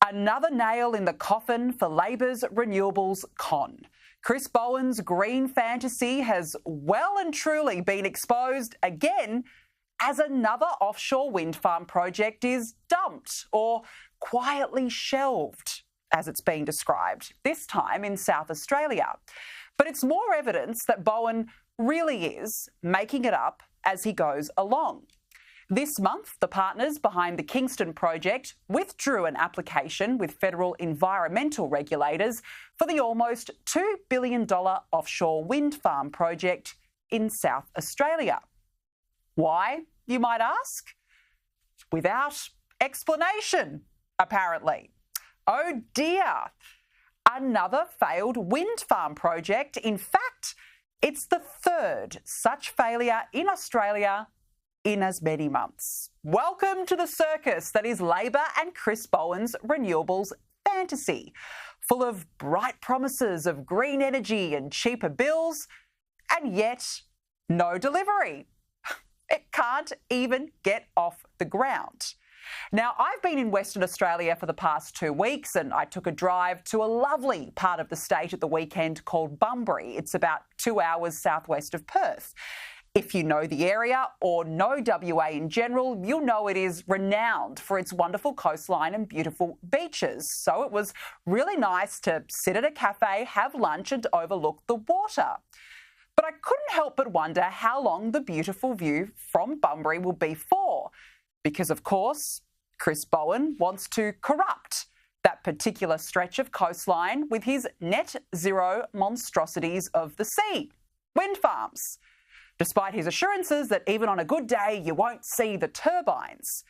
Another nail in the coffin for Labor's renewables con. Chris Bowen's green fantasy has well and truly been exposed again as another offshore wind farm project is dumped or quietly shelved, as it's been described, this time in South Australia. But it's more evidence that Bowen really is making it up as he goes along. This month, the partners behind the Kingston project withdrew an application with federal environmental regulators for the almost $2 billion offshore wind farm project in South Australia. Why, you might ask? Without explanation, apparently. Oh dear, another failed wind farm project. In fact, it's the third such failure in Australia in as many months. Welcome to the circus that is Labor and Chris Bowen's renewables fantasy, full of bright promises of green energy and cheaper bills, and yet no delivery. It can't even get off the ground. Now, I've been in Western Australia for the past 2 weeks, and I took a drive to a lovely part of the state at the weekend called Bunbury. It's about 2 hours southwest of Perth. If you know the area or know WA in general, you'll know it is renowned for its wonderful coastline and beautiful beaches. So it was really nice to sit at a cafe, have lunch and overlook the water. But I couldn't help but wonder how long the beautiful view from Bunbury will be for. Because, of course, Chris Bowen wants to corrupt that particular stretch of coastline with his net zero monstrosities of the sea, wind farms, despite his assurances that even on a good day you won't see the turbines.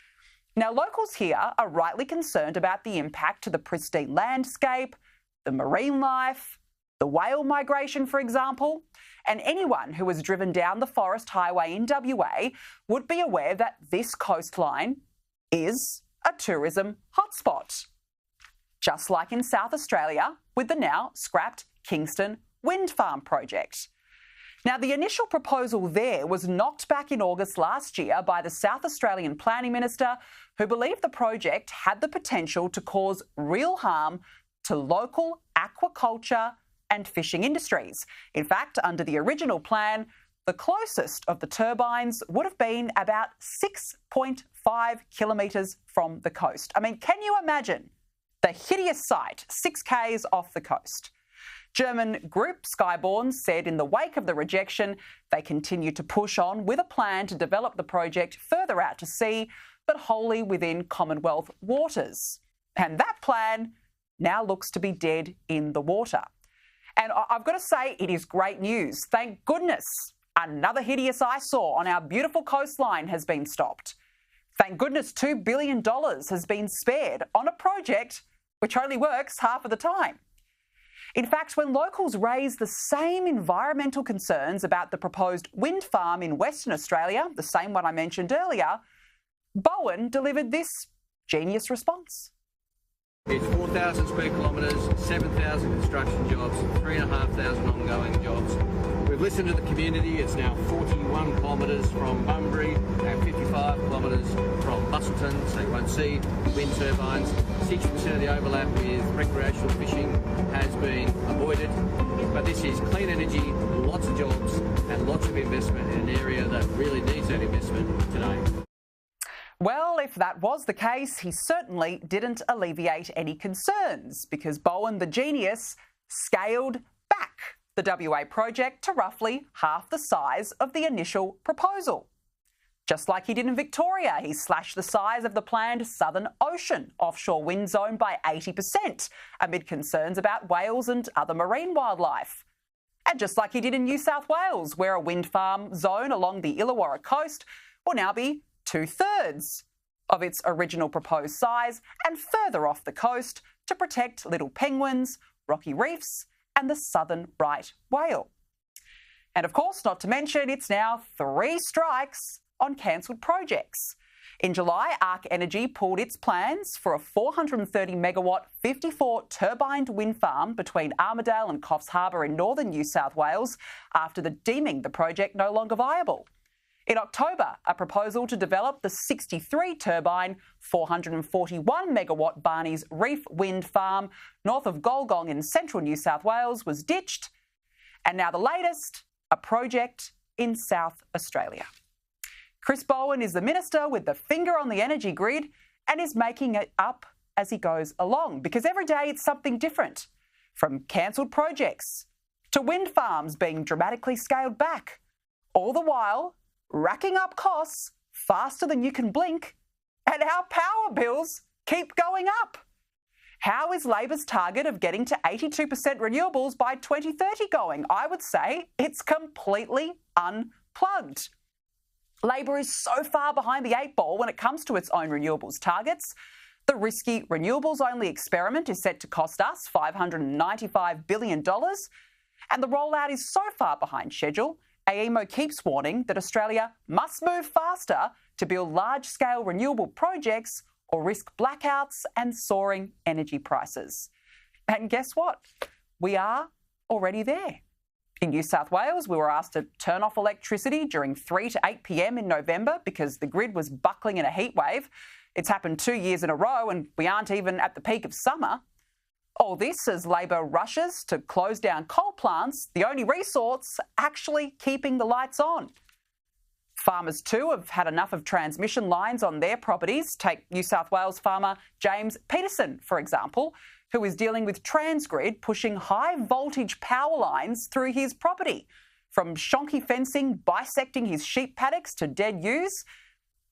Now, locals here are rightly concerned about the impact to the pristine landscape, the marine life, the whale migration, for example, and anyone who has driven down the Forest Highway in WA would be aware that this coastline is a tourism hotspot, just like in South Australia with the now scrapped Kingston wind farm project. Now, the initial proposal there was knocked back in August last year by the South Australian Planning Minister, who believed the project had the potential to cause real harm to local aquaculture and fishing industries. In fact, under the original plan, the closest of the turbines would have been about 6.5 kilometres from the coast. I mean, can you imagine the hideous sight 6 k's off the coast? German group Skyborn said in the wake of the rejection, they continue to push on with a plan to develop the project further out to sea, but wholly within Commonwealth waters. And that plan now looks to be dead in the water. And I've got to say, it is great news. Thank goodness another hideous eyesore on our beautiful coastline has been stopped. Thank goodness $2 billion has been spared on a project which only works half of the time. In fact, when locals raised the same environmental concerns about the proposed wind farm in Western Australia, the same one I mentioned earlier, Bowen delivered this genius response. It's 4,000 square kilometres, 7,000 construction jobs, 3,500 ongoing jobs. We've listened to the community. It's now 41 kilometres from Bunbury and 55 kilometres from Busselton, so you won't see wind turbines. 60% of the overlap with recreational fishing has been avoided. But this is clean energy, lots of jobs and lots of investment in an area that really needs that investment today. Well, if that was the case, he certainly didn't alleviate any concerns, because Bowen, the genius, scaled back the WA project to roughly half the size of the initial proposal. Just like he did in Victoria, he slashed the size of the planned Southern Ocean offshore wind zone by 80% amid concerns about whales and other marine wildlife. And just like he did in New South Wales, where a wind farm zone along the Illawarra coast will now be 2/3 of its original proposed size and further off the coast to protect little penguins, rocky reefs and the southern right whale. And of course, not to mention, it's now 3 strikes on cancelled projects. In July, Arc Energy pulled its plans for a 430 megawatt, 54 turbined wind farm between Armidale and Coffs Harbour in northern New South Wales after deeming the project no longer viable. In October, a proposal to develop the 63-turbine, 441-megawatt Barney's Reef Wind Farm north of Golgong in central New South Wales was ditched. And now the latest, a project in South Australia. Chris Bowen is the minister with the finger on the energy grid and is making it up as he goes along, because every day it's something different, from cancelled projects to wind farms being dramatically scaled back, all the while racking up costs faster than you can blink, and our power bills keep going up. How is Labor's target of getting to 82% renewables by 2030 going? I would say it's completely unplugged. Labor is so far behind the eight ball when it comes to its own renewables targets. The risky renewables-only experiment is set to cost us $595 billion, and the rollout is so far behind schedule, AEMO keeps warning that Australia must move faster to build large-scale renewable projects or risk blackouts and soaring energy prices. And guess what? We are already there. In New South Wales, we were asked to turn off electricity during 3 to 8 p.m. in November because the grid was buckling in a heatwave. It's happened 2 years in a row and we aren't even at the peak of summer. All this as Labor rushes to close down coal plants, the only resource actually keeping the lights on. Farmers too have had enough of transmission lines on their properties. Take New South Wales farmer James Peterson, for example, who is dealing with Transgrid pushing high voltage power lines through his property. From shonky fencing bisecting his sheep paddocks to dead ewes,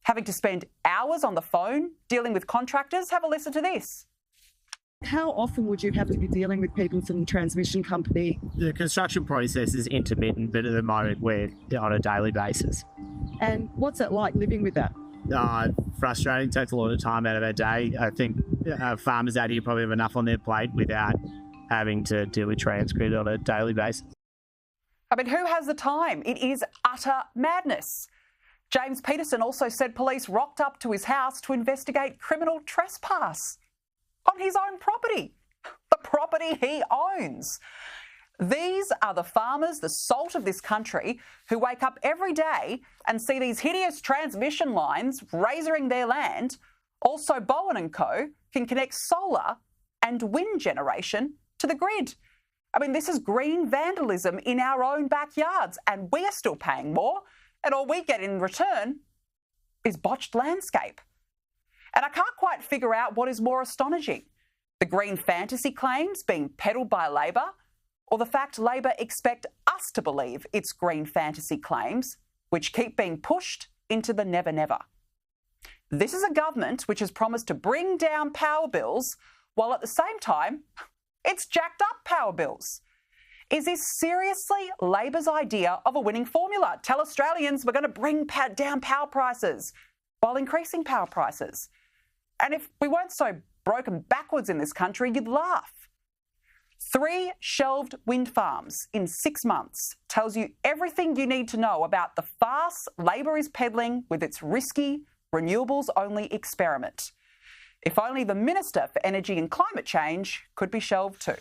having to spend hours on the phone dealing with contractors. Have a listen to this. How often would you have to be dealing with people from the transmission company? The construction process is intermittent, but at the moment we're on a daily basis. And what's it like living with that? Frustrating, takes a lot of time out of our day. I think farmers out here probably have enough on their plate without having to deal with Transgrid on a daily basis. I mean, who has the time? It is utter madness. James Peterson also said police rocked up to his house to investigate criminal trespass on his own property, the property he owns. These are the farmers, the salt of this country, who wake up every day and see these hideous transmission lines razoring their land. Also, Bowen and Co can connect solar and wind generation to the grid. I mean, this is green vandalism in our own backyards, and we are still paying more, and all we get in return is botched landscape. And I can't quite figure out what is more astonishing, the green fantasy claims being peddled by Labor, or the fact Labor expect us to believe its green fantasy claims, which keep being pushed into the never-never. This is a government which has promised to bring down power bills, while at the same time, it's jacked up power bills. Is this seriously Labor's idea of a winning formula? Tell Australians we're going to bring down power prices while increasing power prices. And if we weren't so broken backwards in this country, you'd laugh. 3 shelved wind farms in 6 months tells you everything you need to know about the farce Labor is peddling with its risky renewables-only experiment. If only the Minister for Energy and Climate Change could be shelved too.